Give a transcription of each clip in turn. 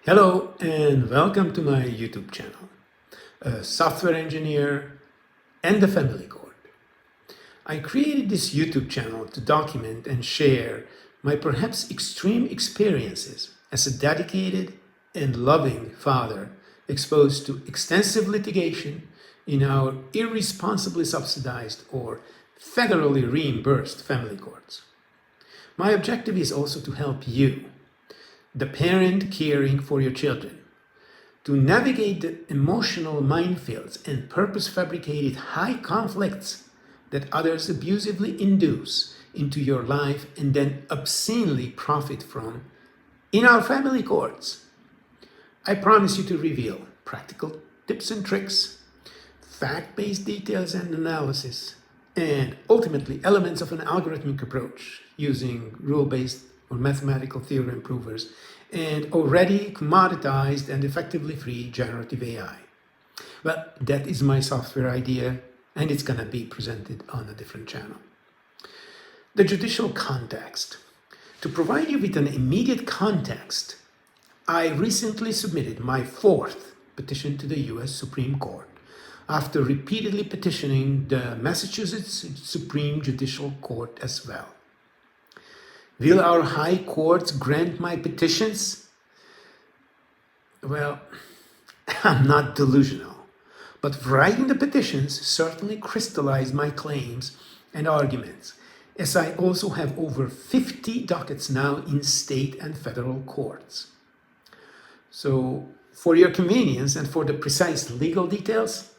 Hello and welcome to my YouTube channel, a software engineer and a family court. I created this YouTube channel to document and share my perhaps extreme experiences as a dedicated and loving father exposed to extensive litigation in our irresponsibly subsidized or federally reimbursed family courts. My objective is also to help you, the parent caring for your children, to navigate the emotional minefields and purpose-fabricated high conflicts that others abusively induce into your life and then obscenely profit from in our family courts. I promise you to reveal practical tips and tricks, fact-based details and analysis, and ultimately elements of an algorithmic approach using rule-based or mathematical theorem provers and already commoditized and effectively free generative AI. Well, that is my software idea, and it's going to be presented on a different channel. The judicial context. To provide you with an immediate context, I recently submitted my fourth petition to the US Supreme Court after repeatedly petitioning the Massachusetts Supreme Judicial Court as well. Will our high courts grant my petitions? Well, I'm not delusional, but writing the petitions certainly crystallized my claims and arguments, as I also have over 50 dockets now in state and federal courts. So, for your convenience and for the precise legal details,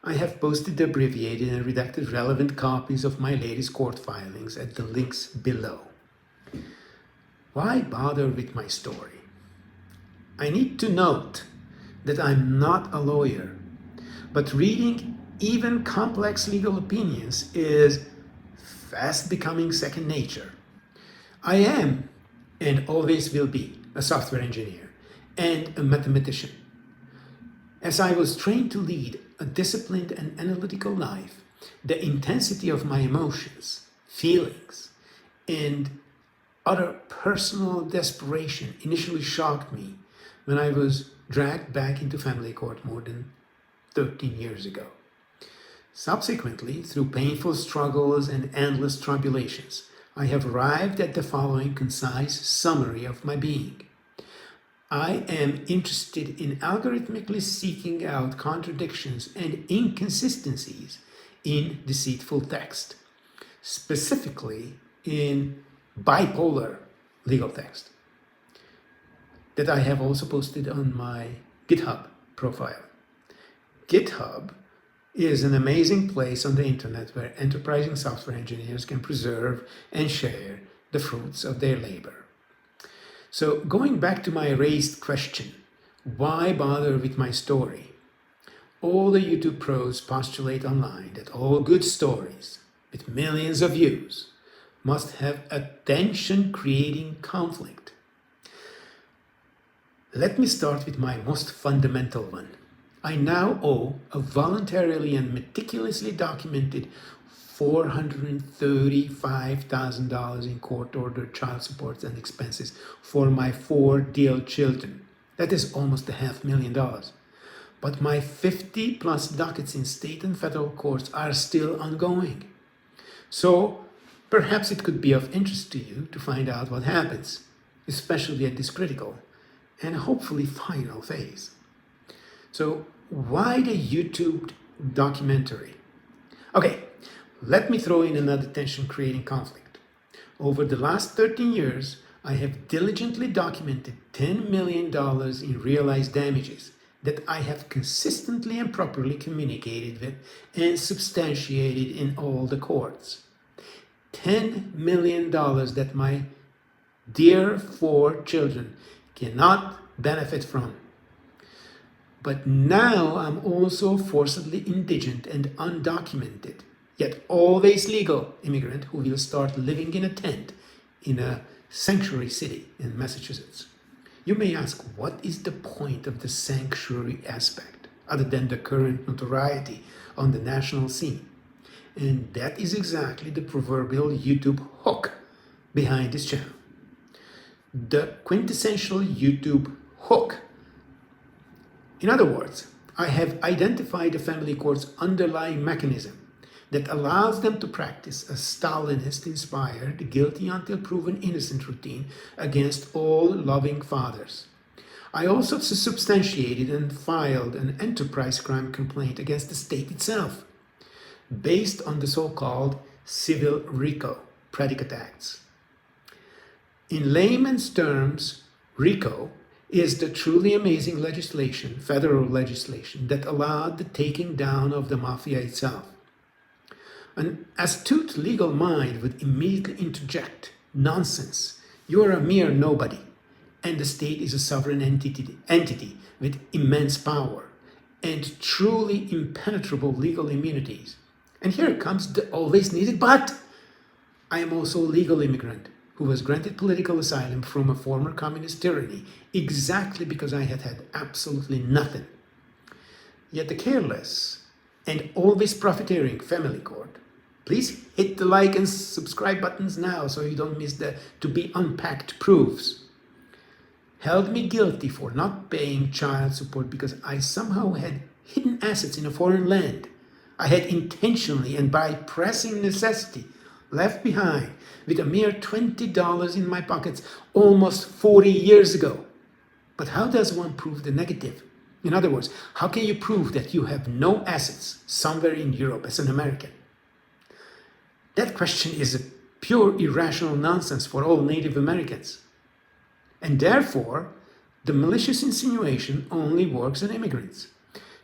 I have posted the abbreviated and redacted relevant copies of my latest court filings at the links below. Why bother with my story? I need to note that I'm not a lawyer, but reading even complex legal opinions is fast becoming second nature. I am, and always will be, a software engineer and a mathematician. As I was trained to lead a disciplined and analytical life, the intensity of my emotions, feelings, and utter personal desperation initially shocked me when I was dragged back into family court more than 13 years ago. Subsequently, through painful struggles and endless tribulations, I have arrived at the following concise summary of my being. I am interested in algorithmically seeking out contradictions and inconsistencies in deceitful text, specifically in bipolar legal text that I have also posted on my GitHub profile. GitHub is an amazing place on the internet where enterprising software engineers can preserve and share the fruits of their labor. So going back to my raised question, why bother with my story? All the YouTube pros postulate online that all good stories with millions of views must have a tension-creating conflict. Let me start with my most fundamental one. I now owe a voluntarily and meticulously documented $435,000 in court-ordered child support and expenses for my 4 dear children. That is almost $500,000. But my 50-plus dockets in state and federal courts are still ongoing. So, perhaps it could be of interest to you to find out what happens, especially at this critical and hopefully final phase. So, why the YouTube documentary? Okay, let me throw in another tension-creating conflict. Over the last 13 years, I have diligently documented $10 million in realized damages that I have consistently and properly communicated with and substantiated in all the courts. $10 million that my dear 4 children cannot benefit from. But now I'm also forcibly indigent and undocumented, yet always legal immigrant who will start living in a tent in a sanctuary city in Massachusetts. You may ask, what is the point of the sanctuary aspect, other than the current notoriety on the national scene? And that is exactly the proverbial YouTube hook behind this channel. The quintessential YouTube hook. In other words, I have identified the family court's underlying mechanism that allows them to practice a Stalinist-inspired guilty until proven innocent routine against all loving fathers. I also substantiated and filed an enterprise crime complaint against the state itself, based on the so-called civil RICO predicate acts. In layman's terms, RICO is the truly amazing legislation, federal legislation, that allowed the taking down of the mafia itself. An astute legal mind would immediately interject, nonsense, you are a mere nobody, and the state is a sovereign entity with immense power and truly impenetrable legal immunities. And here comes the always needed but. I am also a legal immigrant who was granted political asylum from a former communist tyranny exactly because I had had absolutely nothing. Yet the careless and always profiteering family court, please hit the like and subscribe buttons now so you don't miss the to be unpacked proofs, held me guilty for not paying child support because I somehow had hidden assets in a foreign land. I had intentionally and by pressing necessity left behind with a mere $20 in my pockets almost 40 years ago. But how does one prove the negative? In other words, how can you prove that you have no assets somewhere in Europe as an American? That question is a pure irrational nonsense for all Native Americans. And therefore, the malicious insinuation only works on immigrants.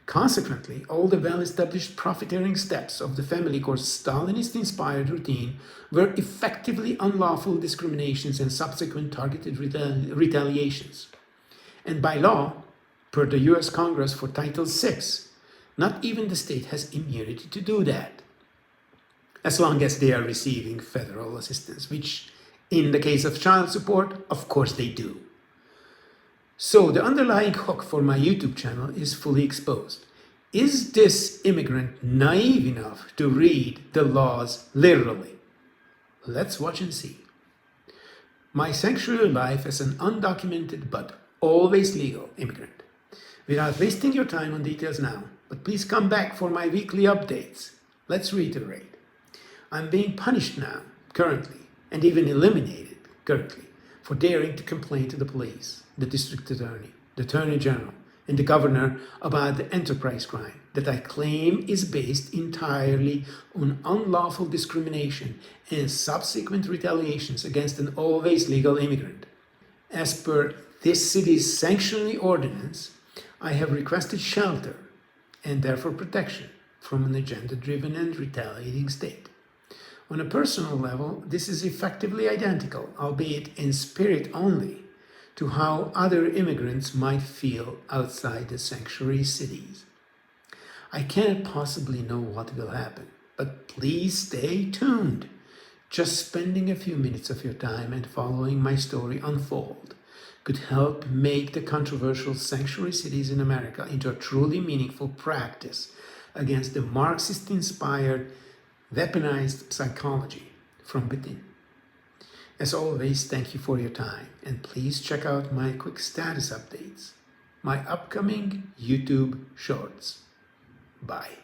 Consequently, all the well-established profiteering steps of the family court's Stalinist-inspired routine were effectively unlawful discriminations and subsequent targeted retaliations. And by law, per the US Congress for Title VI, not even the state has immunity to do that, as long as they are receiving federal assistance, which in the case of child support, of course they do. So the underlying hook for my YouTube channel is fully exposed. Is this immigrant naive enough to read the laws literally? Let's watch and see. My sanctuary life as an undocumented but always legal immigrant. Without wasting your time on details now, but please come back for my weekly updates. Let's reiterate. I'm being punished now, currently, and even eliminated, currently, for daring to complain to the police, the district attorney, the attorney general, and the governor about the enterprise crime that I claim is based entirely on unlawful discrimination and subsequent retaliations against an always legal immigrant. As per this city's sanctuary ordinance, I have requested shelter and therefore protection from an agenda-driven and retaliating state. On a personal level, this is effectively identical, albeit in spirit only, to how other immigrants might feel outside the sanctuary cities. I cannot possibly know what will happen, but please stay tuned. Just spending a few minutes of your time and following my story unfold could help make the controversial sanctuary cities in America into a truly meaningful practice against the Marxist-inspired weaponized psychology from within. As always, thank you for your time, and please check out my quick status updates, my upcoming YouTube shorts. Bye.